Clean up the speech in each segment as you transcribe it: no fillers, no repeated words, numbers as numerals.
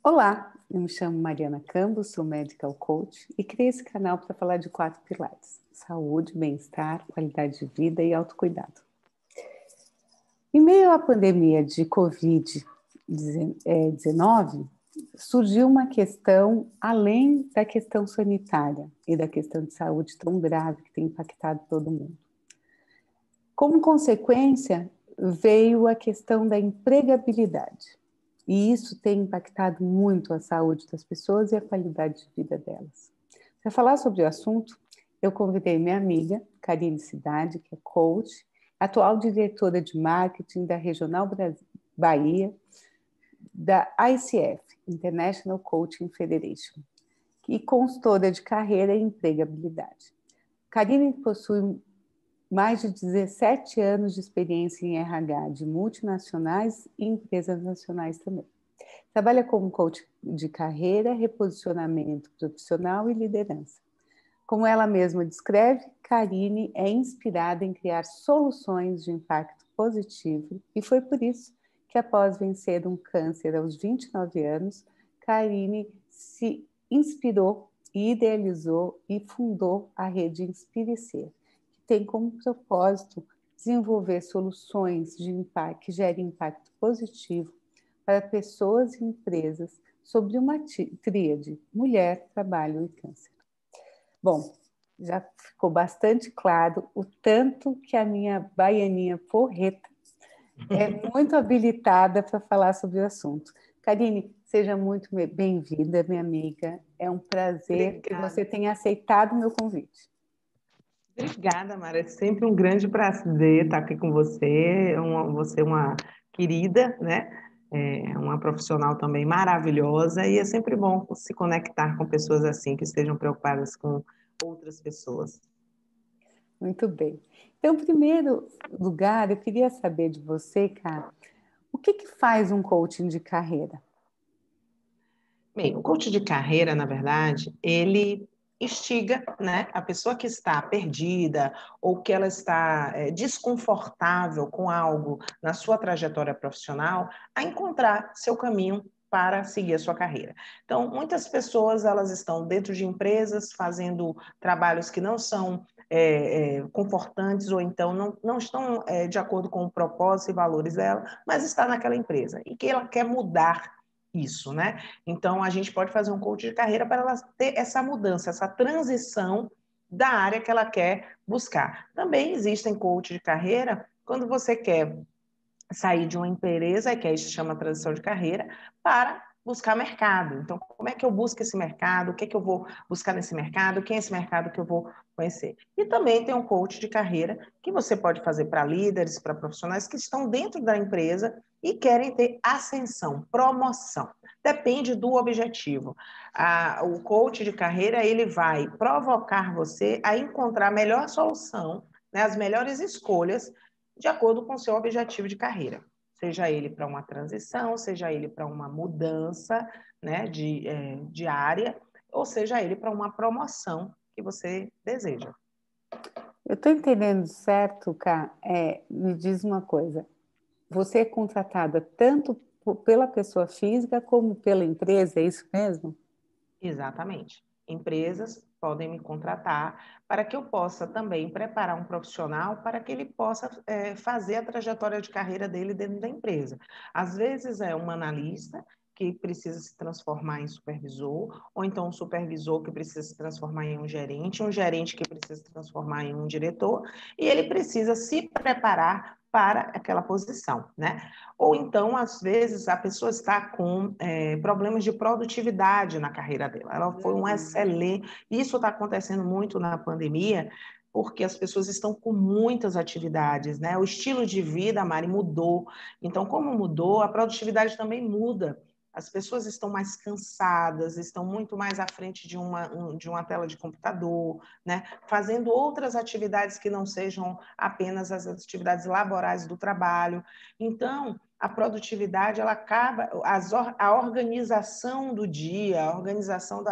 Olá, eu me chamo Mariana Campos, sou medical coach e criei esse canal para falar de 4 pilares: saúde, bem-estar, qualidade de vida e autocuidado. Em meio à pandemia de Covid-19, surgiu uma questão além da questão sanitária e da questão de saúde tão grave que tem impactado todo mundo. Como consequência, veio a questão da empregabilidade. E isso tem impactado muito a saúde das pessoas e a qualidade de vida delas. Para falar sobre o assunto, eu convidei minha amiga, Karine Cidade, que é coach, atual diretora de marketing da Regional Bahia, da ICF, International Coaching Federation, e consultora de carreira e empregabilidade. Karine possui mais de 17 anos de experiência em RH de multinacionais e empresas nacionais também. Trabalha como coach de carreira, reposicionamento profissional e liderança. Como ela mesma descreve, Karine é inspirada em criar soluções de impacto positivo e foi por isso que, após vencer um câncer aos 29 anos, Karine se inspirou, idealizou e fundou a rede Inspire Ser, que tem como propósito desenvolver soluções de impacto, que gerem impacto positivo para pessoas e empresas sobre uma tríade: mulher, trabalho e câncer. Bom, já ficou bastante claro o tanto que a minha baianinha porreta é muito habilitada para falar sobre o assunto. Karine, seja muito bem-vinda, minha amiga. É um prazer que você tenha aceitado o meu convite. Obrigada, Mara. É sempre um grande prazer estar aqui com você. Você é uma querida, né? Uma profissional também maravilhosa, e é sempre bom se conectar com pessoas assim, que estejam preocupadas com outras pessoas. Muito bem. Então, em primeiro lugar, eu queria saber de você, cara, o que faz um coaching de carreira? Bem, o coach de carreira, na verdade, ele instiga, né, a pessoa que está perdida ou que ela está desconfortável com algo na sua trajetória profissional a encontrar seu caminho para seguir a sua carreira. Então, muitas pessoas elas estão dentro de empresas fazendo trabalhos que não são confortantes ou então não estão de acordo com o propósito e valores dela, mas está naquela empresa e que ela quer mudar isso, né? Então, a gente pode fazer um coach de carreira para ela ter essa mudança, essa transição da área que ela quer buscar. Também existem coach de carreira quando você quer sair de uma empresa, que aí se chama transição de carreira, para buscar mercado. Então, como é que eu busco esse mercado? O que é que eu vou buscar nesse mercado? Quem é esse mercado que eu vou conhecer? E também tem um coach de carreira que você pode fazer para líderes, para profissionais que estão dentro da empresa e querem ter ascensão, promoção. Depende do objetivo. O coach de carreira, ele vai provocar você a encontrar a melhor solução, né, as melhores escolhas de acordo com o seu objetivo de carreira. Seja ele para uma transição, seja ele para uma mudança, né, de área, ou seja ele para uma promoção que você deseja. Eu estou entendendo certo, Ká? Me diz uma coisa. Você é contratada tanto pela pessoa física como pela empresa, é isso mesmo? Exatamente. Empresas podem me contratar para que eu possa também preparar um profissional para que ele possa fazer a trajetória de carreira dele dentro da empresa. Às vezes é um analista que precisa se transformar em supervisor, ou então um supervisor que precisa se transformar em um gerente que precisa se transformar em um diretor, e ele precisa se preparar para aquela posição, né? Ou então, às vezes, a pessoa está com problemas de produtividade na carreira dela. Ela foi um excelente... Isso está acontecendo muito na pandemia, porque as pessoas estão com muitas atividades, né? O estilo de vida, Mari, mudou. Então, como mudou, a produtividade também muda. As pessoas estão mais cansadas, estão muito mais à frente de uma tela de computador, né? Fazendo outras atividades que não sejam apenas as atividades laborais do trabalho. Então, a produtividade, ela acaba, a organização do dia, a organização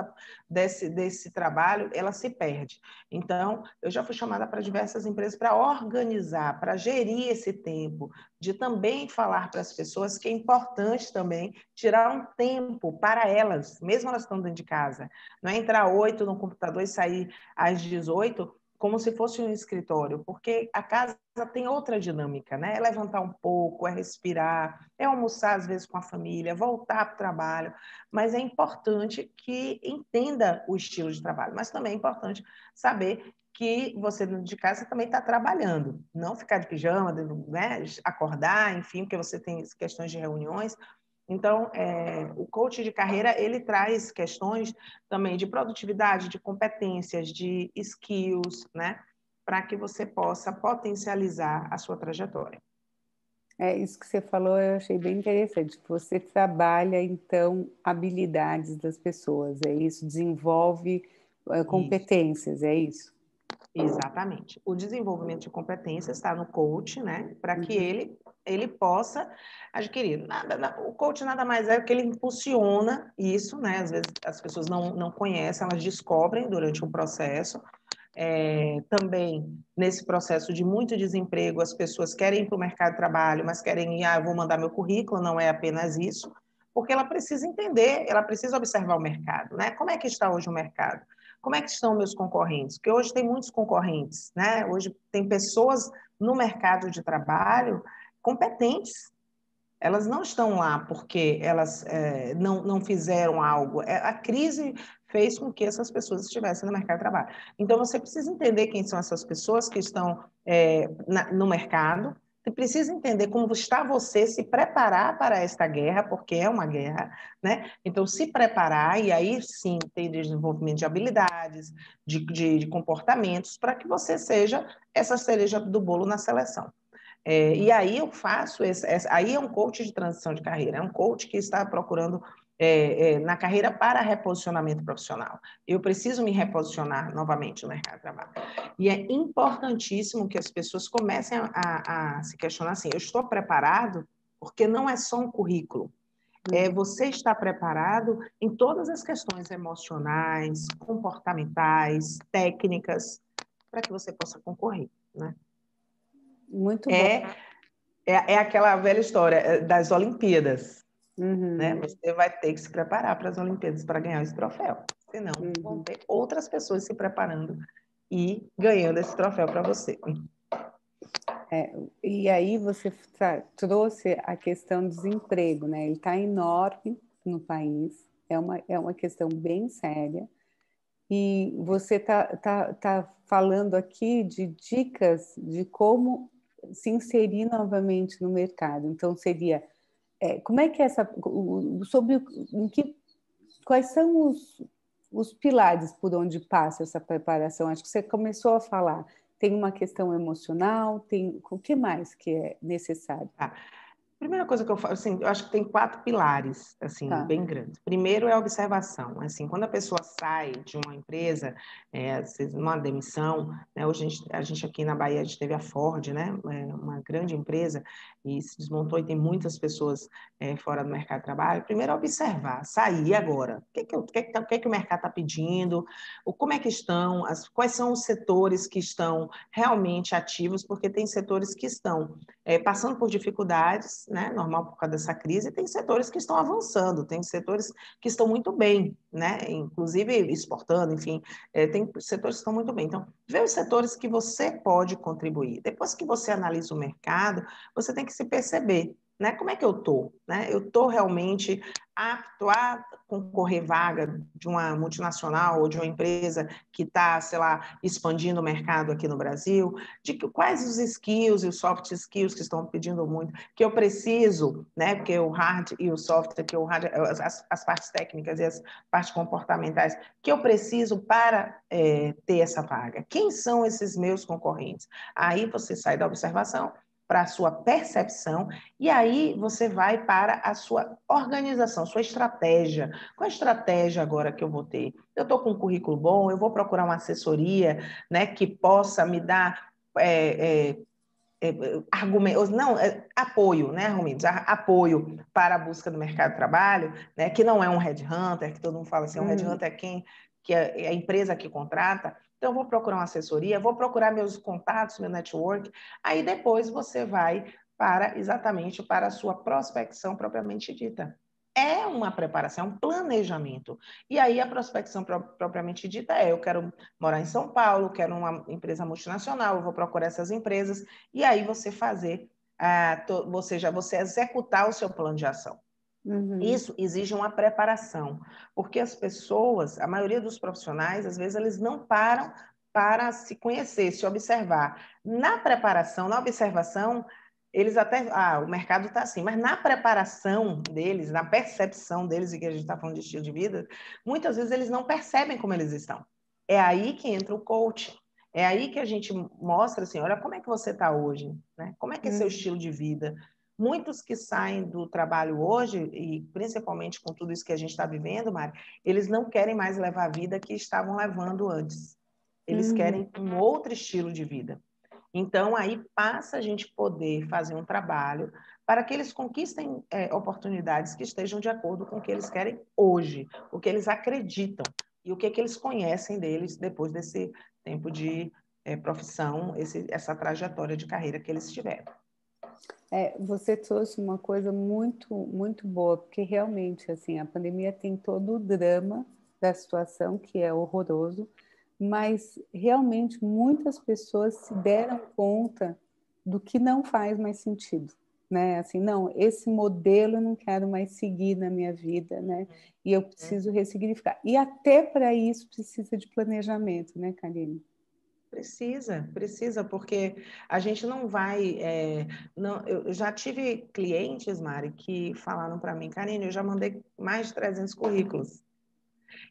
desse trabalho, ela se perde. Então, eu já fui chamada para diversas empresas para organizar, para gerir esse tempo, de também falar para as pessoas que é importante também tirar um tempo para elas, mesmo elas estando dentro de casa. Não é entrar 8 no computador e sair às 18, como se fosse um escritório, porque a casa tem outra dinâmica, né? É levantar um pouco, é respirar, é almoçar às vezes com a família, voltar para o trabalho, mas é importante que entenda o estilo de trabalho, mas também é importante saber que você de casa também está trabalhando, não ficar de pijama, né? Acordar, enfim, porque você tem questões de reuniões. Então, o coach de carreira, ele traz questões também de produtividade, de competências, de skills, né? Para que você possa potencializar a sua trajetória. É isso que você falou, eu achei bem interessante. Você trabalha, então, habilidades das pessoas, é isso? Desenvolve Isso. competências, é isso? Exatamente. O desenvolvimento de competências está no coach, né? Para que Uhum. ele possa adquirir. O coach nada mais é que ele impulsiona isso, né? Às vezes as pessoas não conhecem, elas descobrem durante um processo. Também nesse processo de muito desemprego, as pessoas querem ir para o mercado de trabalho, mas querem ir, eu vou mandar meu currículo, não é apenas isso, porque ela precisa entender, ela precisa observar o mercado, né? Como é que está hoje o mercado? Como é que estão meus concorrentes? Porque hoje tem muitos concorrentes, né? Hoje tem pessoas no mercado de trabalho competentes. Elas não estão lá porque elas não fizeram algo. A crise fez com que essas pessoas estivessem no mercado de trabalho. Então, você precisa entender quem são essas pessoas que estão no mercado. Você precisa entender como está você se preparar para esta guerra, porque é uma guerra, né? Então, se preparar, e aí sim tem desenvolvimento de habilidades, de comportamentos, para que você seja essa cereja do bolo na seleção. E aí eu faço, aí é um coach de transição de carreira, é um coach que está procurando na carreira para reposicionamento profissional. Eu preciso me reposicionar novamente no mercado de trabalho. E é importantíssimo que as pessoas comecem a se questionar assim, eu estou preparado? Porque não é só um currículo. Você está preparado em todas as questões emocionais, comportamentais, técnicas, para que você possa concorrer, né? Muito bom. É aquela velha história das Olimpíadas, né? Uhum. Você vai ter que se preparar para as Olimpíadas para ganhar esse troféu. Senão, vão ter outras pessoas se preparando e ganhando esse troféu para você. E aí você trouxe a questão do desemprego, né? Ele está enorme no país, é uma questão bem séria. E você tá falando aqui de dicas de como se inserir novamente no mercado. Então, seria como é que sobre quais são os pilares por onde passa essa preparação? Acho que você começou a falar. Tem uma questão emocional, tem o que mais que é necessário? Tá? Primeira coisa que eu falo, assim, eu acho que tem 4 pilares, assim, Tá. bem grandes. Primeiro é a observação, assim, quando a pessoa sai de uma empresa, às vezes uma demissão, né, hoje a gente aqui na Bahia, a gente teve a Ford, né, uma grande empresa, e se desmontou e tem muitas pessoas fora do mercado de trabalho. Primeiro é observar, sair agora. O que o mercado está pedindo? Como é que estão? Quais são os setores que estão realmente ativos? Porque tem setores que estão passando por dificuldades, né, normal por causa dessa crise, e tem setores que estão avançando, tem setores que estão muito bem, né, inclusive exportando, enfim, tem setores que estão muito bem. Então, vê os setores que você pode contribuir. Depois que você analisa o mercado, você tem que se perceber, né, como é que eu estou, né? Eu estou realmente apto a concorrer vaga de uma multinacional ou de uma empresa que está, sei lá, expandindo o mercado aqui no Brasil, quais os skills e os soft skills que estão pedindo muito, que eu preciso, né? Porque o hard e o soft, que o hard, as partes técnicas e as partes comportamentais, que eu preciso para ter essa vaga. Quem são esses meus concorrentes? Aí você sai da observação para a sua percepção, e aí você vai para a sua organização, sua estratégia. Qual a estratégia agora que eu vou ter? Eu estou com um currículo bom, eu vou procurar uma assessoria, né, que possa me dar argumentos, não, apoio, né, argumentos, apoio para a busca do mercado de trabalho, né, que não é um headhunter, que todo mundo fala assim, um headhunter é quem, que é a empresa que contrata. Então, eu vou procurar uma assessoria, vou procurar meus contatos, meu network, aí depois você vai exatamente para a sua prospecção propriamente dita. É uma preparação, é um planejamento. E aí a prospecção propriamente dita eu quero morar em São Paulo, quero uma empresa multinacional, eu vou procurar essas empresas, e aí você fazer, você executar o seu plano de ação. Isso exige uma preparação, porque as pessoas, a maioria dos profissionais, às vezes, eles não param para se conhecer, se observar. Na preparação, na observação, eles até, o mercado está assim, mas na preparação deles, na percepção deles, e que a gente está falando de estilo de vida, muitas vezes eles não percebem como eles estão. É aí que entra o coaching. É aí que a gente mostra assim, olha como é que você está hoje, né? Como é que é seu estilo de vida? Muitos que saem do trabalho hoje, e principalmente com tudo isso que a gente está vivendo, Mari, eles não querem mais levar a vida que estavam levando antes. Eles querem um outro estilo de vida. Então, aí passa a gente poder fazer um trabalho para que eles conquistem oportunidades que estejam de acordo com o que eles querem hoje, o que eles acreditam e o que eles conhecem deles depois desse tempo de profissão, essa trajetória de carreira que eles tiveram. Você trouxe uma coisa muito, muito boa, porque realmente, assim, a pandemia tem todo o drama da situação, que é horroroso, mas realmente muitas pessoas se deram conta do que não faz mais sentido, né? Assim, não, esse modelo eu não quero mais seguir na minha vida, né? E eu preciso ressignificar. E até para isso precisa de planejamento, né, Karine? Precisa, porque a gente não vai. Não, eu já tive clientes, Mari, que falaram para mim, Karine, eu já mandei mais de 300 currículos.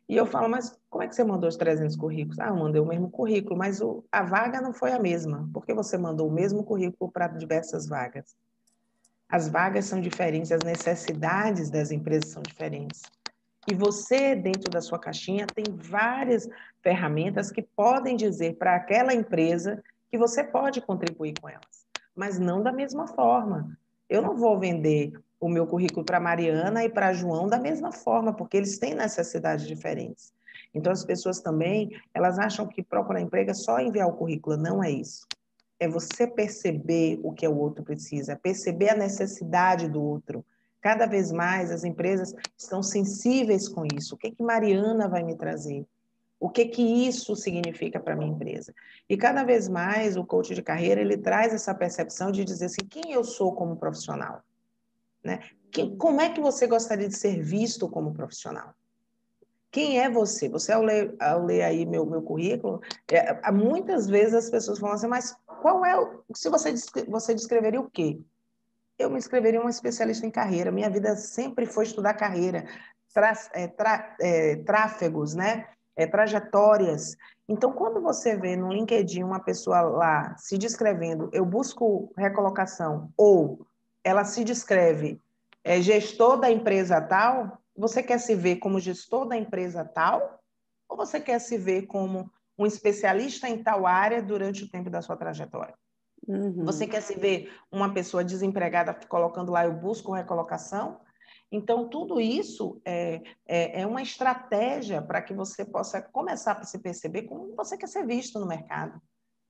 E eu falo, mas como é que você mandou os 300 currículos? Eu mandei o mesmo currículo, mas a vaga não foi a mesma. Por que você mandou o mesmo currículo para diversas vagas? As vagas são diferentes, as necessidades das empresas são diferentes. E você, dentro da sua caixinha, tem várias ferramentas que podem dizer para aquela empresa que você pode contribuir com elas, mas não da mesma forma. Eu não vou vender o meu currículo para Mariana e para João da mesma forma, porque eles têm necessidades diferentes. Então, as pessoas também, elas acham que procurar emprego é só enviar o currículo. Não é isso. É você perceber o que o outro precisa, perceber a necessidade do outro. Cada vez mais as empresas estão sensíveis com isso. O que Mariana vai me trazer? O que isso significa para a minha empresa? E cada vez mais o coach de carreira, ele traz essa percepção de dizer assim, quem eu sou como profissional? Né? Como é que você gostaria de ser visto como profissional? Quem é você? Você, ao ler aí meu currículo, muitas vezes as pessoas falam assim, mas qual é se você descreveria o quê? Eu me inscreveria uma especialista em carreira. Minha vida sempre foi estudar carreira, tráfegos, né? Trajetórias. Então, quando você vê no LinkedIn uma pessoa lá se descrevendo, eu busco recolocação, ou ela se descreve gestor da empresa tal, você quer se ver como gestor da empresa tal, ou você quer se ver como um especialista em tal área durante o tempo da sua trajetória? Você quer se ver uma pessoa desempregada colocando lá, eu busco recolocação? Então, tudo isso é uma estratégia para que você possa começar a se perceber como você quer ser visto no mercado.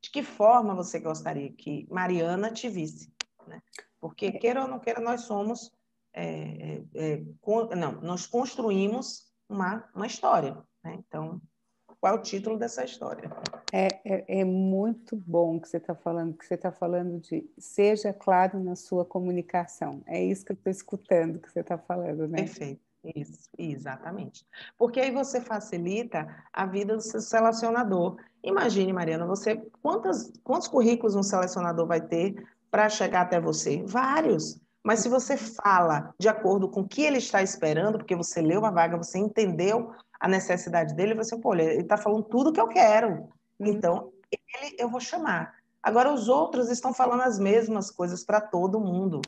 De que forma você gostaria que Mariana te visse? Né? Porque, queira ou não queira, nós somos... nós construímos uma história. Né? Então, qual é o título dessa história? É muito bom que você está falando de seja claro na sua comunicação. É isso que eu estou escutando que você está falando, né? Perfeito, isso, exatamente. Porque aí você facilita a vida do seu selecionador. Imagine, Mariana, quantos currículos um selecionador vai ter para chegar até você? Vários. Mas se você fala de acordo com o que ele está esperando, porque você leu a vaga, você entendeu a necessidade dele, você, pô, ele está falando tudo que eu quero. Então, eu vou chamar. Agora, os outros estão falando as mesmas coisas para todo mundo.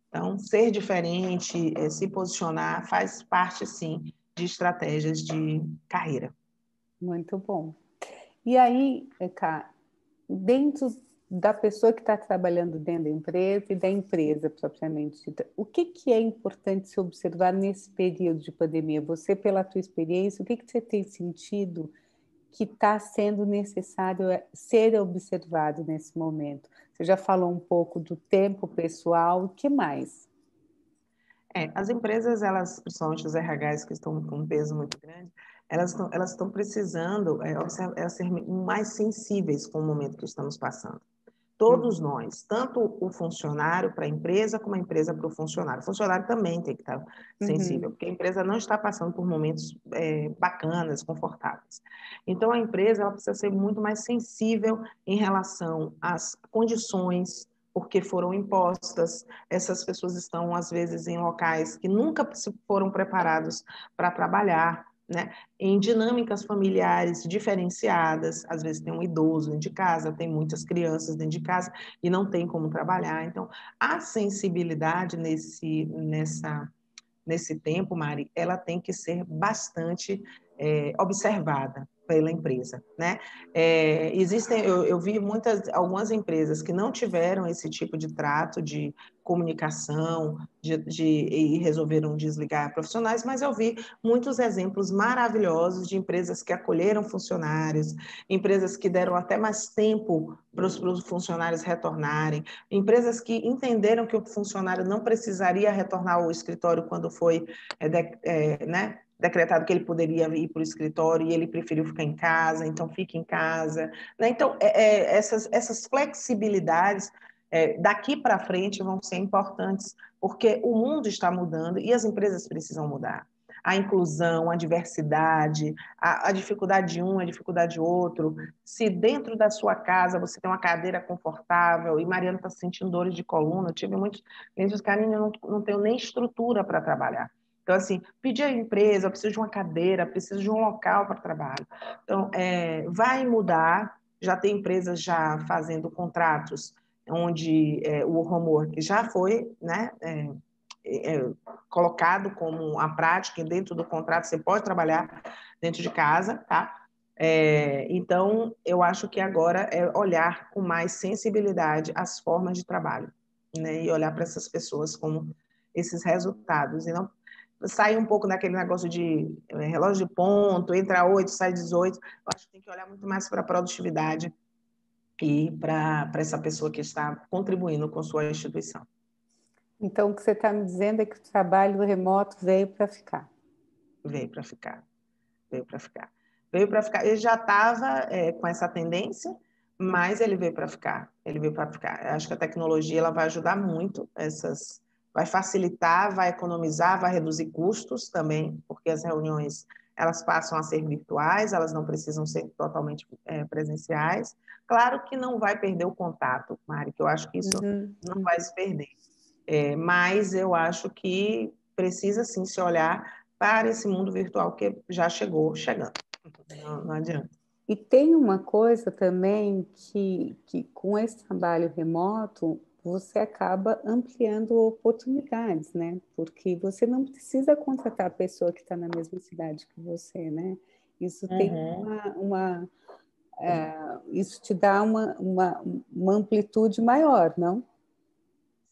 Então, ser diferente, se posicionar, faz parte, sim, de estratégias de carreira. Muito bom. E aí, Cá, dentro da pessoa que está trabalhando dentro da empresa e da empresa propriamente dita. O que é importante se observar nesse período de pandemia? Você, pela tua experiência, o que você tem sentido que está sendo necessário ser observado nesse momento? Você já falou um pouco do tempo pessoal, o que mais? As empresas, elas, principalmente os RHs que estão com um peso muito grande, elas estão precisando ser mais sensíveis com o momento que estamos passando. Todos nós, tanto o funcionário para a empresa, como a empresa para o funcionário. O funcionário também tem que estar sensível, porque a empresa não está passando por momentos bacanas, confortáveis. Então, a empresa ela precisa ser muito mais sensível em relação às condições, porque foram impostas. Essas pessoas estão, às vezes, em locais que nunca foram preparados para trabalhar, né? Em dinâmicas familiares diferenciadas, às vezes tem um idoso dentro de casa, tem muitas crianças dentro de casa e não tem como trabalhar. Então, a sensibilidade nesse tempo, Mari, ela tem que ser bastante observada pela empresa, né? Eu vi algumas empresas que não tiveram esse tipo de trato de comunicação e resolveram desligar profissionais, mas eu vi muitos exemplos maravilhosos de empresas que acolheram funcionários, empresas que deram até mais tempo para os funcionários retornarem, empresas que entenderam que o funcionário não precisaria retornar ao escritório quando foi né, decretado que ele poderia ir para o escritório e ele preferiu ficar em casa, então fique em casa. Né? Então, essas flexibilidades daqui para frente vão ser importantes, porque o mundo está mudando e as empresas precisam mudar. A inclusão, a diversidade, a dificuldade de um, a dificuldade de outro. Se dentro da sua casa você tem uma cadeira confortável e Mariana está sentindo dores de coluna, eu tive muitos clientes que eu não tenho nem estrutura para trabalhar. Então, assim, pedir à empresa, eu preciso de uma cadeira, preciso de um local para trabalho. Então, vai mudar, já tem empresas já fazendo contratos onde o home work já foi, né, colocado como a prática, e dentro do contrato você pode trabalhar dentro de casa, tá? Então, eu acho que agora é olhar com mais sensibilidade as formas de trabalho, né? E olhar para essas pessoas como esses resultados, e não sair um pouco daquele negócio de relógio de ponto, entra 8, sai 18. Eu acho que tem que olhar muito mais para a produtividade e para essa pessoa que está contribuindo com sua instituição. Então, o que você está me dizendo é que o trabalho remoto veio para ficar. Veio para ficar. Veio para ficar. Veio para ficar. Ele já estava com essa tendência, mas ele veio para ficar. Ele veio para ficar. Eu acho que a tecnologia ela vai ajudar muito vai facilitar, vai economizar, vai reduzir custos também, porque as reuniões elas passam a ser virtuais, elas não precisam ser totalmente presenciais. Claro que não vai perder o contato, Mari, que eu acho que isso não vai se perder. Mas eu acho que precisa sim se olhar para esse mundo virtual que já chegando. Não adianta. E tem uma coisa também que com esse trabalho remoto você acaba ampliando oportunidades, né? Porque você não precisa contratar a pessoa que está na mesma cidade que você, né? Isso tem isso te dá uma amplitude maior, não?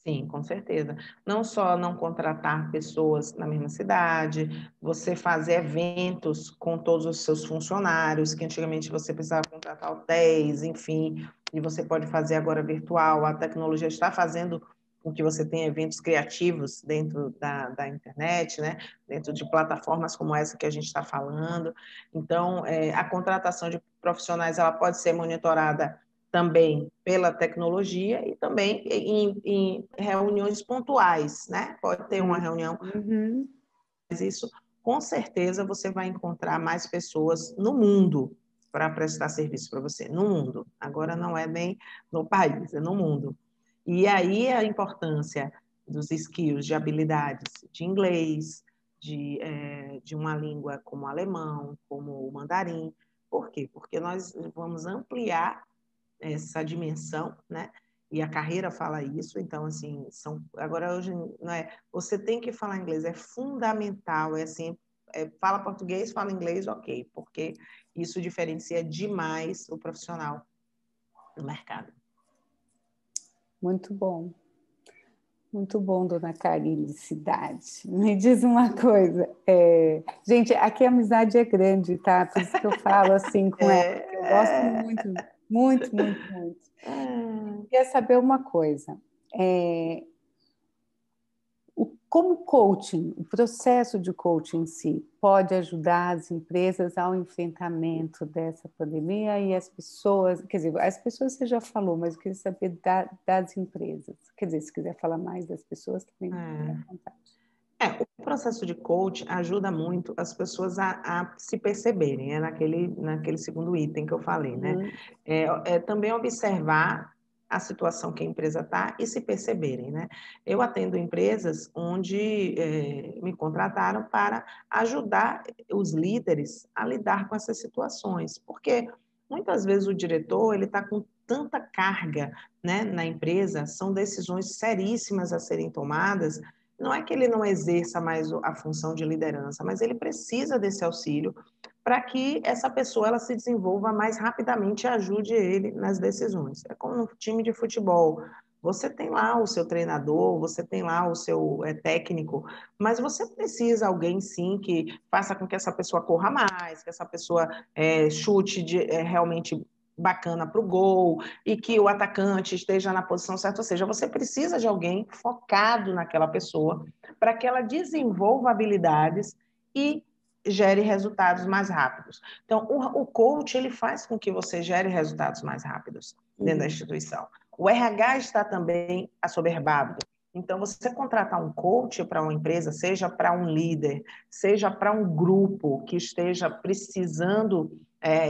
Sim, com certeza. Não só não contratar pessoas na mesma cidade, você fazer eventos com todos os seus funcionários, que antigamente você precisava contratar hotéis, enfim, e você pode fazer agora virtual. A tecnologia está fazendo com que você tenha eventos criativos dentro da internet, né? Dentro de plataformas como essa que a gente está falando. Então, a contratação de profissionais ela pode ser monitorada também pela tecnologia e também em reuniões pontuais, né? Pode ter uma reunião, mas isso, com certeza, você vai encontrar mais pessoas no mundo para prestar serviço para você, no mundo. Agora não é nem no país, é no mundo. E aí a importância dos skills, de habilidades de inglês, de uma língua como o alemão, como o mandarim. Por quê? Porque nós vamos ampliar essa dimensão, né? E a carreira fala isso, então assim, agora hoje não é, você tem que falar inglês, é fundamental, assim, fala português, fala inglês, ok, porque isso diferencia demais o profissional no mercado. Muito bom. Muito bom, dona Karine Cidade. Me diz uma coisa. Gente, aqui a amizade é grande, tá? Por isso que eu falo assim com ela, porque eu gosto muito, muito, muito, muito. Queria saber uma coisa. Como coaching, o processo de coaching em si, pode ajudar as empresas ao enfrentamento dessa pandemia e as pessoas, quer dizer, as pessoas você já falou, mas eu queria saber das empresas. Quer dizer, se quiser falar mais das pessoas, também fique à vontade. O processo de coach ajuda muito as pessoas a se perceberem, naquele segundo item que eu falei, né? Também observar a situação que a empresa está e se perceberem, né? Eu atendo empresas onde me contrataram para ajudar os líderes a lidar com essas situações, porque muitas vezes o diretor ele está com tanta carga, né, na empresa, são decisões seríssimas a serem tomadas. Não é que ele não exerça mais a função de liderança, mas ele precisa desse auxílio para que essa pessoa ela se desenvolva mais rapidamente e ajude ele nas decisões. É como um time de futebol. Você tem lá o seu treinador, você tem lá o seu técnico, mas você precisa de alguém, sim, que faça com que essa pessoa corra mais, que essa pessoa chute realmente bacana para o gol e que o atacante esteja na posição certa, ou seja, você precisa de alguém focado naquela pessoa para que ela desenvolva habilidades e gere resultados mais rápidos. Então, o coach, ele faz com que você gere resultados mais rápidos dentro da instituição. O RH está também assoberbado. Então, você contratar um coach para uma empresa, seja para um líder, seja para um grupo que esteja precisando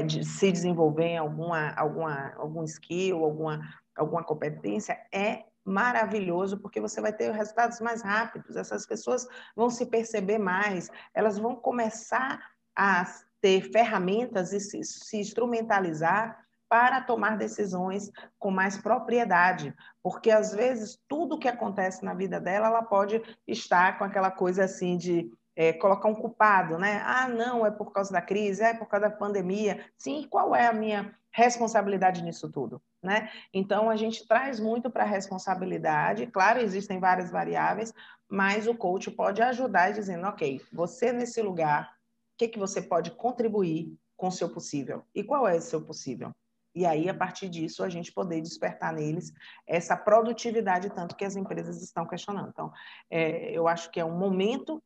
de se desenvolver em algum skill, alguma competência, é maravilhoso, porque você vai ter resultados mais rápidos, essas pessoas vão se perceber mais, elas vão começar a ter ferramentas e se instrumentalizar para tomar decisões com mais propriedade, porque às vezes tudo que acontece na vida dela, ela pode estar com aquela coisa assim de colocar um culpado, né? Ah, não, é por causa da crise, é por causa da pandemia. Sim, qual é a minha responsabilidade nisso tudo, né? Então, a gente traz muito para a responsabilidade. Claro, existem várias variáveis, mas o coach pode ajudar dizendo, ok, você nesse lugar, o que você pode contribuir com o seu possível? E qual é o seu possível? E aí, a partir disso, a gente poder despertar neles essa produtividade, tanto que as empresas estão questionando. Então, eu acho que é um momento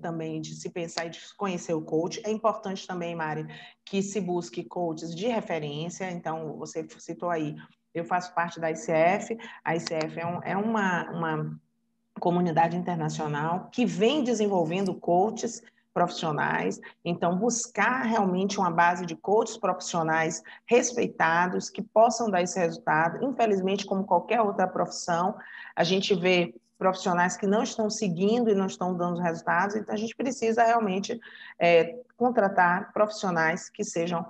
também de se pensar e de conhecer o coach. É importante também, Mari, que se busque coaches de referência. Então, você citou aí, eu faço parte da ICF. A ICF é uma comunidade internacional que vem desenvolvendo coaches profissionais. Então, buscar realmente uma base de coaches profissionais respeitados, que possam dar esse resultado. Infelizmente, como qualquer outra profissão, a gente vê profissionais que não estão seguindo e não estão dando resultados, então a gente precisa realmente contratar profissionais que sejam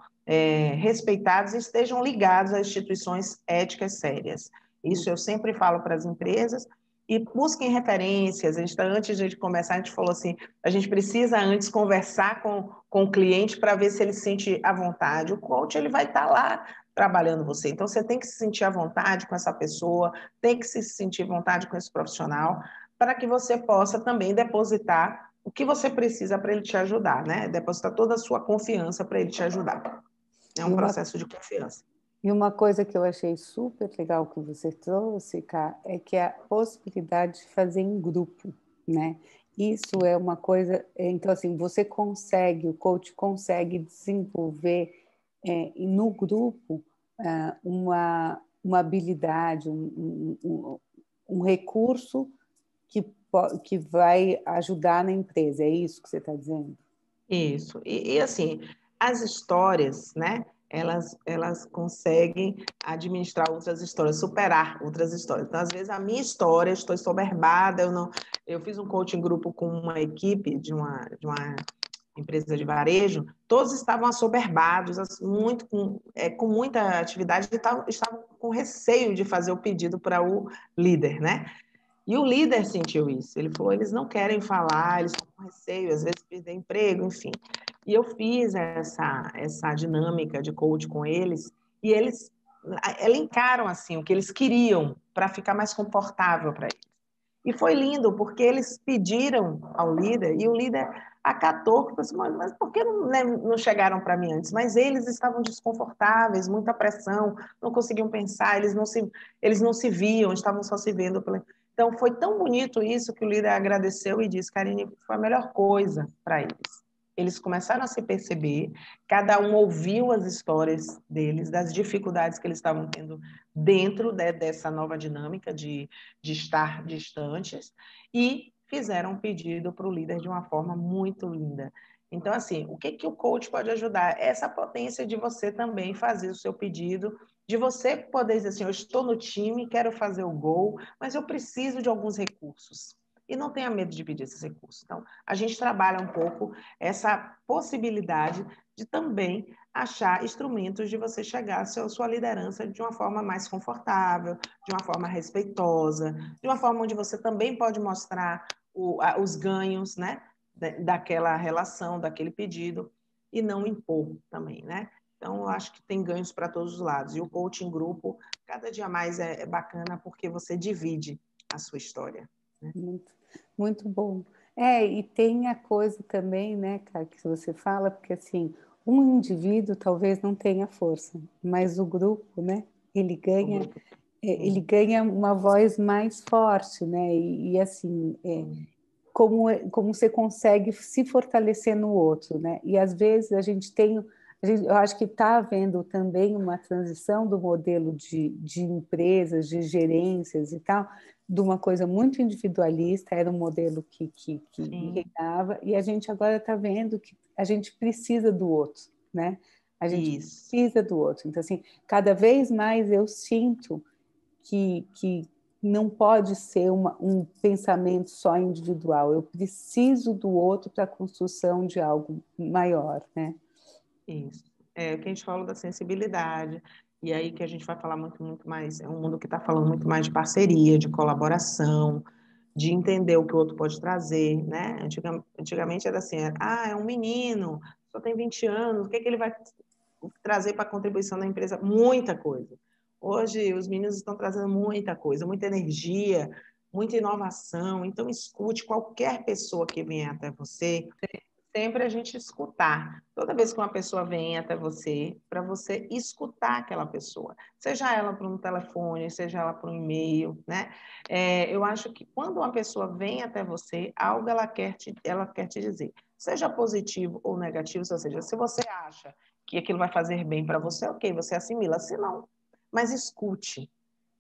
respeitados e estejam ligados a instituições éticas sérias. Isso eu sempre falo para as empresas, e busquem referências. Antes de começar, a gente falou assim, a gente precisa antes conversar com o cliente para ver se ele se sente à vontade. O coach ele vai estar lá trabalhando você. Então, você tem que se sentir à vontade com essa pessoa, tem que se sentir à vontade com esse profissional, para que você possa também depositar o que você precisa para ele te ajudar, né? Depositar toda a sua confiança para ele te ajudar. É um processo de confiança. E uma coisa que eu achei super legal que você trouxe, Cá, é que a possibilidade de fazer em grupo, né? Isso é uma coisa, então assim, o coach consegue desenvolver no grupo uma habilidade, um recurso que vai ajudar na empresa, é isso que você está dizendo? Isso. E assim, as histórias, né? Elas conseguem administrar outras histórias, superar outras histórias. Então, às vezes, a minha história, estou soberbada, eu fiz um coaching grupo com uma equipe de uma empresa de varejo, todos estavam assoberbados, muito, com muita atividade, e estavam com receio de fazer o pedido para o líder, né? E o líder sentiu isso. Ele falou: eles não querem falar, eles estão com receio, às vezes perder emprego, enfim. E eu fiz essa dinâmica de coach com eles, e eles elencaram assim o que eles queriam para ficar mais confortável para eles. E foi lindo, porque eles pediram ao líder, e o líder acatou, falou assim, mas por que não, né, não chegaram para mim antes? Mas eles estavam desconfortáveis, muita pressão, não conseguiam pensar, eles não se viam, estavam só se vendo. Então, foi tão bonito isso que o líder agradeceu e disse, Karine, foi a melhor coisa para eles. Eles começaram a se perceber, cada um ouviu as histórias deles, das dificuldades que eles estavam tendo dentro dessa nova dinâmica de estar distantes, e fizeram um pedido para o líder de uma forma muito linda. Então, assim, o que o coach pode ajudar? Essa potência de você também fazer o seu pedido, de você poder dizer assim, eu estou no time, quero fazer o gol, mas eu preciso de alguns recursos. E não tenha medo de pedir esses recursos. Então, a gente trabalha um pouco essa possibilidade de também achar instrumentos de você chegar à sua liderança de uma forma mais confortável, de uma forma respeitosa, de uma forma onde você também pode mostrar os ganhos, né, daquela relação, daquele pedido, e não impor também, né? Então, eu acho que tem ganhos para todos os lados. E o coaching grupo, cada dia mais é bacana, porque você divide a sua história. Né? Muito, muito bom. E tem a coisa também, né, cara, que você fala, porque assim, um indivíduo talvez não tenha força, mas o grupo, né, ele ganha, ele ganha uma voz mais forte, né, e assim, como você consegue se fortalecer no outro, né, e às vezes eu acho que está havendo também uma transição do modelo de empresas, de gerências e tal, de uma coisa muito individualista, era um modelo que reinava, e a gente agora está vendo que a gente precisa do outro, né? A gente precisa do outro. Então, assim, cada vez mais eu sinto que não pode ser um pensamento só individual, eu preciso do outro para a construção de algo maior, né? Isso. É o que a gente fala da sensibilidade, e aí que a gente vai falar muito, muito mais, é um mundo que está falando muito mais de parceria, de colaboração, de entender o que o outro pode trazer, né? Antigamente era assim, é um menino, só tem 20 anos, o que ele vai trazer para a contribuição da empresa? Muita coisa. Hoje, os meninos estão trazendo muita coisa, muita energia, muita inovação, então escute qualquer pessoa que venha até você, sempre a gente escutar. Toda vez que uma pessoa vem até você, para você escutar aquela pessoa, seja ela por um telefone, seja ela por um e-mail, né? Eu acho que quando uma pessoa vem até você, algo ela quer te dizer, seja positivo ou negativo, ou seja, se você acha que aquilo vai fazer bem para você, ok, você assimila, se não, mas escute.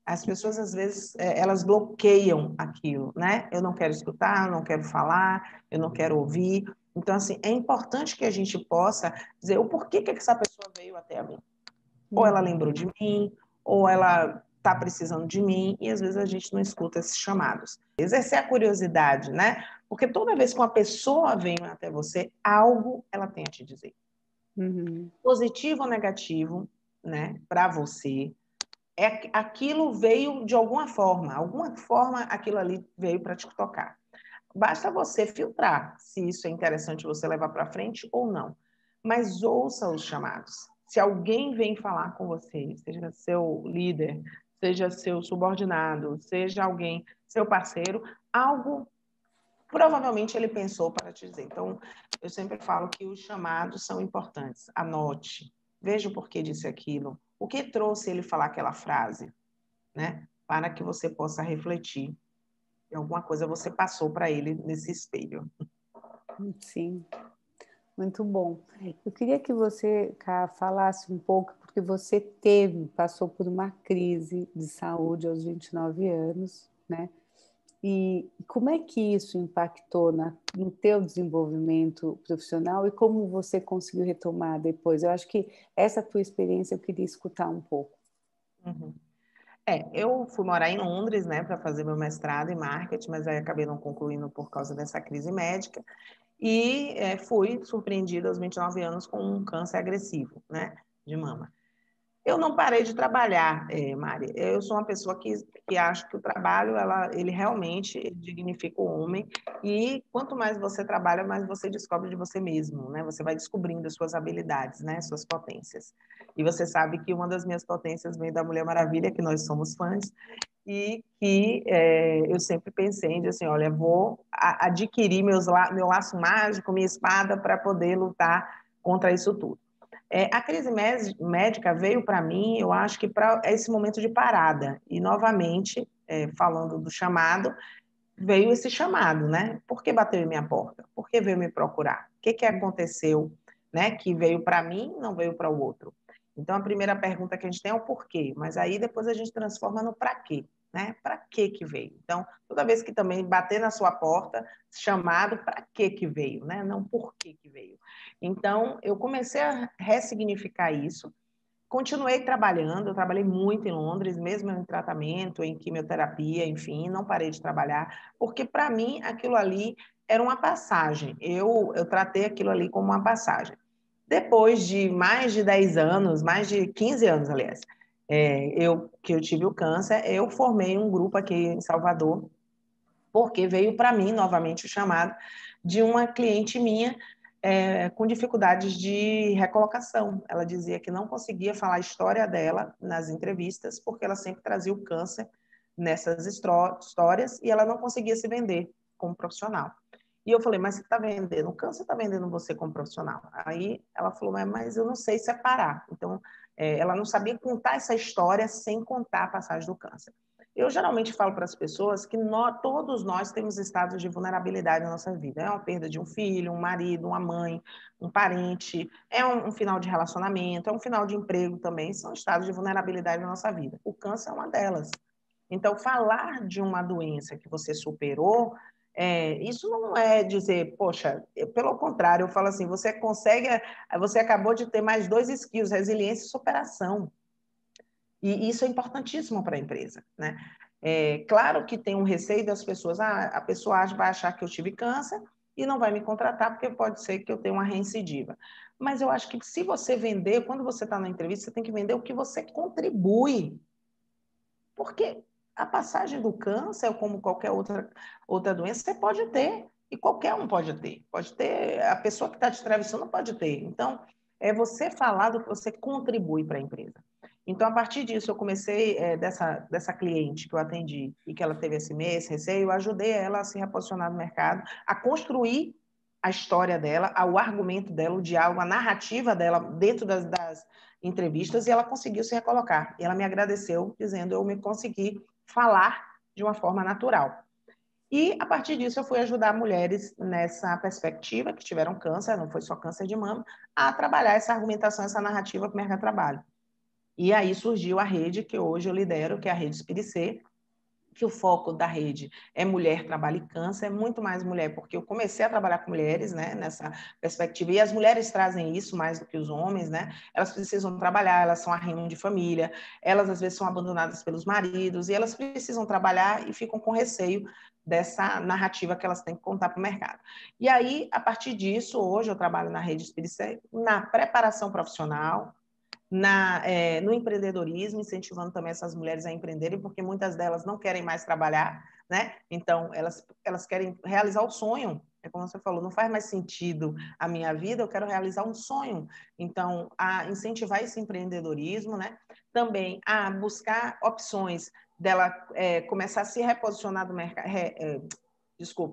As pessoas, às vezes, elas bloqueiam aquilo, né? Eu não quero escutar, eu não quero falar, eu não quero ouvir. Então, assim, é importante que a gente possa dizer o porquê que essa pessoa veio até mim. Ou ela lembrou de mim, ou ela está precisando de mim, e às vezes a gente não escuta esses chamados. Exercer a curiosidade, né? Porque toda vez que uma pessoa vem até você, algo ela tem a te dizer. Positivo ou negativo, né? Para você, aquilo veio de alguma forma aquilo ali veio para te tocar. Basta você filtrar se isso é interessante você levar para frente ou não. Mas ouça os chamados. Se alguém vem falar com você, seja seu líder, seja seu subordinado, seja alguém, seu parceiro, algo provavelmente ele pensou para te dizer. Então, eu sempre falo que os chamados são importantes. Anote, veja o porquê disse aquilo, o que trouxe ele falar aquela frase, né? Para que você possa refletir em alguma coisa você passou para ele nesse espelho. Sim, muito bom. Eu queria que você, Ká, falasse um pouco, porque você passou por uma crise de saúde aos 29 anos, né? E como é que isso impactou no teu desenvolvimento profissional e como você conseguiu retomar depois? Eu acho que essa tua experiência eu queria escutar um pouco. Uhum. Eu fui morar em Londres, né, para fazer meu mestrado em marketing, mas aí acabei não concluindo por causa dessa crise médica. E fui surpreendida aos 29 anos com um câncer agressivo, né, de mama. Eu não parei de trabalhar, Mari. Eu sou uma pessoa que acha que o trabalho, ele realmente dignifica o homem, e quanto mais você trabalha, mais você descobre de você mesmo, né? Você vai descobrindo as suas habilidades, né? Suas potências. E você sabe que uma das minhas potências vem da Mulher Maravilha, que nós somos fãs, e que eu sempre pensei em dizer assim, olha, vou adquirir meu laço mágico, minha espada, para poder lutar contra isso tudo. A crise médica veio para mim, eu acho que para esse momento de parada. E, novamente, falando do chamado, veio esse chamado, né? Por que bateu em minha porta? Por que veio me procurar? O que aconteceu, né? Que veio para mim, não veio para o outro. Então, a primeira pergunta que a gente tem é o porquê, mas aí depois a gente transforma no para quê, né? Para que veio? Então, toda vez que também bater na sua porta, chamado, para que veio, né? Não por que veio. Então, eu comecei a ressignificar isso. Continuei trabalhando, eu trabalhei muito em Londres, mesmo em tratamento, em quimioterapia, enfim, não parei de trabalhar, porque para mim aquilo ali era uma passagem. Eu tratei aquilo ali como uma passagem. Depois de mais de 10 anos, mais de 15 anos, aliás, que eu tive o câncer, eu formei um grupo aqui em Salvador, porque veio para mim novamente o chamado de uma cliente minha com dificuldades de recolocação. Ela dizia que não conseguia falar a história dela nas entrevistas, porque ela sempre trazia o câncer nessas histórias e ela não conseguia se vender como profissional. E eu falei, mas você está vendendo o câncer, está vendendo você como profissional? Aí ela falou, mas eu não sei separar. Então, ela não sabia contar essa história sem contar a passagem do câncer. Eu geralmente falo para as pessoas que todos nós temos estados de vulnerabilidade na nossa vida. É uma perda de um filho, um marido, uma mãe, um parente, é um final de relacionamento, é um final de emprego também, são estados de vulnerabilidade na nossa vida. O câncer é uma delas. Então, falar de uma doença que você superou, isso não é dizer, poxa, pelo contrário, eu falo assim, você acabou de ter mais 2 skills, resiliência e superação. E isso é importantíssimo para a empresa, né? Claro que tem um receio das pessoas, a pessoa vai achar que eu tive câncer e não vai me contratar, porque pode ser que eu tenha uma reincidiva. Mas eu acho que se você vender, quando você está na entrevista, você tem que vender o que você contribui. Porque a passagem do câncer, como qualquer outra doença, você pode ter, e qualquer um pode ter. Pode ter, a pessoa que está te entrevistando pode ter. Então, é você falar do que você contribui para a empresa. Então, a partir disso, eu comecei, dessa cliente que eu atendi e que ela teve esse receio, eu ajudei ela a se reposicionar no mercado, a construir a história dela, o argumento dela, o diálogo, a narrativa dela dentro das entrevistas, e ela conseguiu se recolocar. E ela me agradeceu, dizendo eu me consegui falar de uma forma natural. E, a partir disso, eu fui ajudar mulheres nessa perspectiva, que tiveram câncer, não foi só câncer de mama, a trabalhar essa argumentação, essa narrativa para o mercado de trabalho. E aí surgiu a rede que hoje eu lidero, que é a Rede Espiricê, que o foco da rede é mulher, trabalho e câncer, é muito mais mulher, porque eu comecei a trabalhar com mulheres, né, nessa perspectiva, e as mulheres trazem isso mais do que os homens, né, elas precisam trabalhar, elas são arrimo de família, elas às vezes são abandonadas pelos maridos, e elas precisam trabalhar e ficam com receio dessa narrativa que elas têm que contar para o mercado. E aí, a partir disso, hoje eu trabalho na Rede Espírita, na preparação profissional, no empreendedorismo, incentivando também essas mulheres a empreenderem, porque muitas delas não querem mais trabalhar, né? Então, elas querem realizar o sonho. É como você falou, não faz mais sentido a minha vida, eu quero realizar um sonho. Então, a incentivar esse empreendedorismo, né? Também a buscar opções dela começar a se reposicionar no mercado,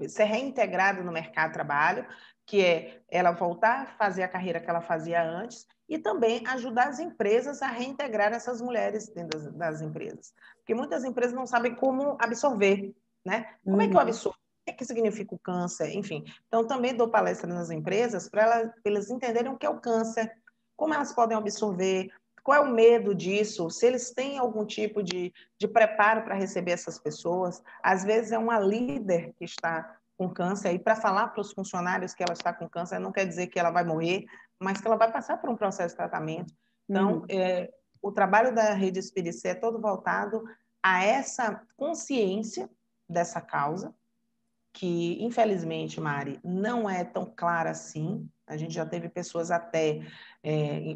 ser reintegrada no mercado de trabalho, que é ela voltar a fazer a carreira que ela fazia antes, e também ajudar as empresas a reintegrar essas mulheres dentro das empresas. Porque muitas empresas não sabem como absorver, né? Como é que eu absorvo? O que significa o câncer? Enfim, então também dou palestra nas empresas para elas entenderem o que é o câncer, como elas podem absorver, qual é o medo disso, se eles têm algum tipo de preparo para receber essas pessoas. Às vezes é uma líder que está com câncer, e para falar para os funcionários que ela está com câncer, não quer dizer que ela vai morrer, mas que ela vai passar por um processo de tratamento. Então, o trabalho da Rede Espírita é todo voltado a essa consciência dessa causa, que, infelizmente, Mari, não é tão clara assim. A gente já teve pessoas até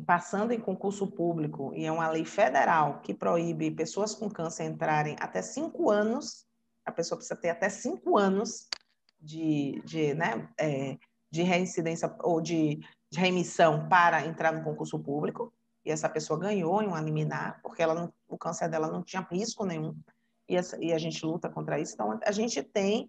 passando em concurso público, e é uma lei federal que proíbe pessoas com câncer entrarem até 5 anos, a pessoa precisa ter até 5 anos de reincidência ou de remissão para entrar no concurso público, e essa pessoa ganhou em uma liminar, porque o câncer dela não tinha risco nenhum, e a gente luta contra isso. Então, a gente tem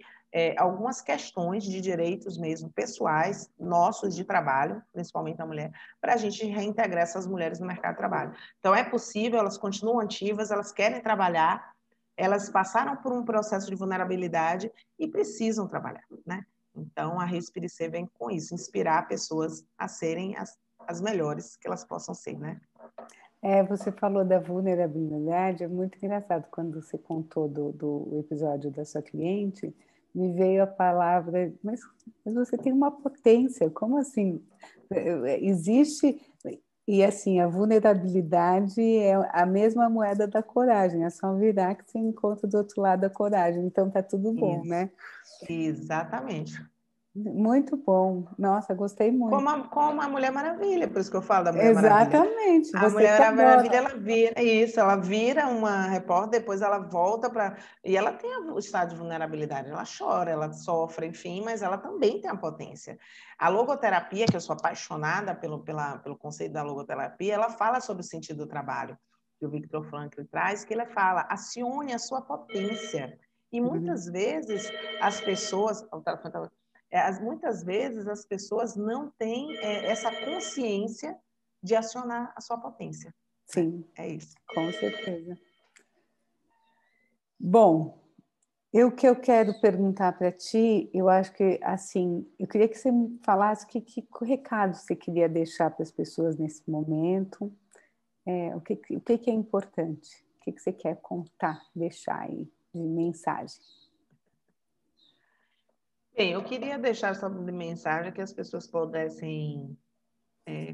algumas questões de direitos mesmo pessoais, nossos de trabalho, principalmente da mulher, para a gente reintegrar essas mulheres no mercado de trabalho. Então, é possível, elas continuam ativas, elas querem trabalhar, elas passaram por um processo de vulnerabilidade e precisam trabalhar, né? Então, a Respire-C vem com isso, inspirar pessoas a serem as melhores que elas possam ser, né? Você falou da vulnerabilidade, é muito engraçado quando você contou do episódio da sua cliente, me veio a palavra, mas você tem uma potência, como assim? Existe, e assim, a vulnerabilidade é a mesma moeda da coragem, é só virar que você encontra do outro lado a coragem, então tá tudo bom, Isso, né? exatamente. Muito bom, nossa, gostei muito. Como a Mulher Maravilha, por isso que eu falo da Mulher Maravilha. Exatamente, A você que Mulher Maravilha, adora. ela vira uma repórter, depois ela volta para... E ela tem o estado de vulnerabilidade, ela chora, ela sofre, enfim, mas ela também tem a potência. A logoterapia, que eu sou apaixonada pelo conceito da logoterapia, ela fala sobre o sentido do trabalho, que o Viktor Frankl traz, que ele fala, acione a sua potência. E Uhum. muitas vezes as pessoas... muitas vezes as pessoas não têm essa consciência de acionar a sua potência. Né? Sim, É isso. com certeza. Bom, o que eu quero perguntar para ti, eu acho que, assim, eu queria que você me falasse que recado você queria deixar para as pessoas nesse momento, o que é importante, o que você quer contar, deixar aí de mensagem. Bem, eu queria deixar essa mensagem que as pessoas pudessem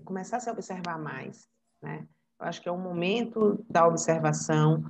começar a se observar mais, né? Eu acho que é o momento da observação,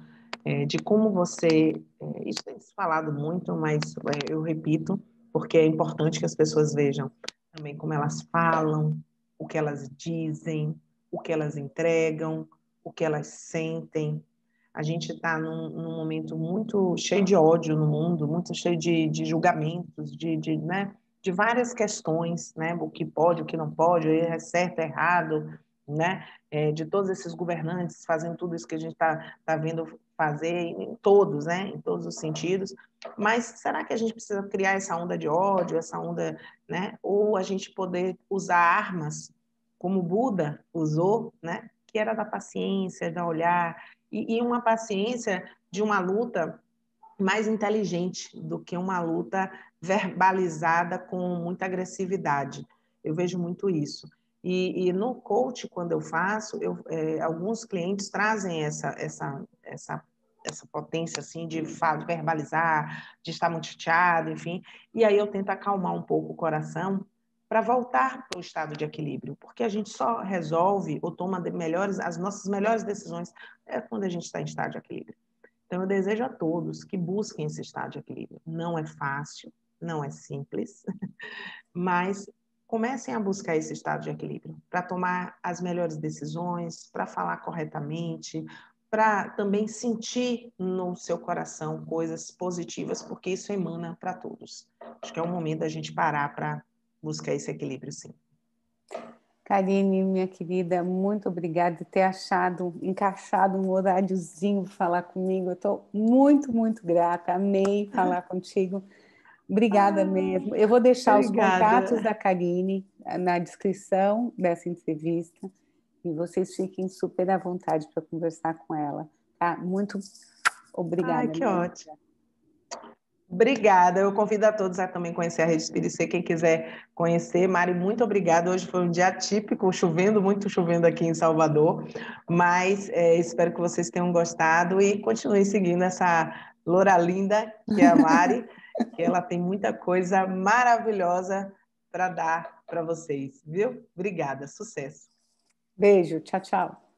de como você... isso tem se falado muito, mas eu repito, porque é importante que as pessoas vejam também como elas falam, o que elas dizem, o que elas entregam, o que elas sentem. A gente está num momento muito cheio de ódio no mundo, muito cheio de julgamentos, né, de várias questões, né, o que pode, o que não pode, é certo, é errado, né, de todos esses governantes fazendo tudo isso que a gente tá vendo fazer em todos, né, em todos os sentidos. Mas será que a gente precisa criar essa onda de ódio, essa onda, né, ou a gente poder usar armas como Buda usou, né, que era da paciência, da olhar, e uma paciência de uma luta mais inteligente do que uma luta verbalizada com muita agressividade. Eu vejo muito isso. E no coach, quando eu faço, alguns clientes trazem essa potência assim de verbalizar, de estar muito chateado, enfim. E aí eu tento acalmar um pouco o coração para voltar para o estado de equilíbrio, porque a gente só resolve ou toma as nossas melhores decisões quando a gente está em estado de equilíbrio. Então, eu desejo a todos que busquem esse estado de equilíbrio. Não é fácil, não é simples, mas comecem a buscar esse estado de equilíbrio para tomar as melhores decisões, para falar corretamente, para também sentir no seu coração coisas positivas, porque isso emana para todos. Acho que é o momento da gente parar para buscar esse equilíbrio, sim. Karine, minha querida, muito obrigada por ter encaixado um horáriozinho para falar comigo. Eu estou muito, muito grata, amei falar contigo. Obrigada mesmo. Eu vou deixar os contatos Obrigada. da Karine na descrição dessa entrevista e vocês fiquem super à vontade para conversar com ela. Tá? Muito Ai, obrigada que mesmo. ótimo. Obrigada, eu convido a todos a também conhecer a Rede Espírita, quem quiser conhecer. Mari, muito obrigada, hoje foi um dia atípico, chovendo, muito chovendo aqui em Salvador, mas espero que vocês tenham gostado e continuem seguindo essa loura linda que é a Mari, que ela tem muita coisa maravilhosa para dar para vocês, viu? Obrigada, sucesso. Beijo, tchau, tchau.